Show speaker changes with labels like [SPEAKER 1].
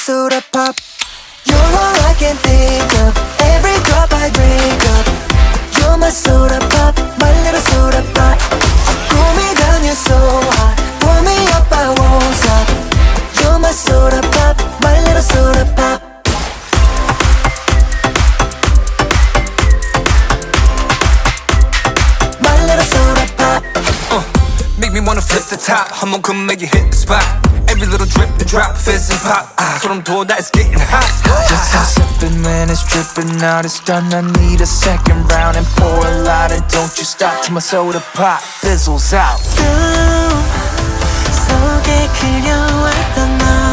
[SPEAKER 1] soda pop. You're all I can think of, every drop I drink up. You're my soda pop, my little soda pop. Cool me down, you're so hot, pull me up, I won't stop. You're my soda pop, my little soda pop. My little soda pop.
[SPEAKER 2] Make me wanna flip the top, 한번 come make you hit the spot. Every little drip, the drop, fizz and pop. 소름 돋아, it's getting hot.
[SPEAKER 3] Just stop sipping when it's dripping out. It's done, I need a second round. And pour a lot and don't you stop till my soda pop fizzles out.
[SPEAKER 1] 속에 그려왔던 너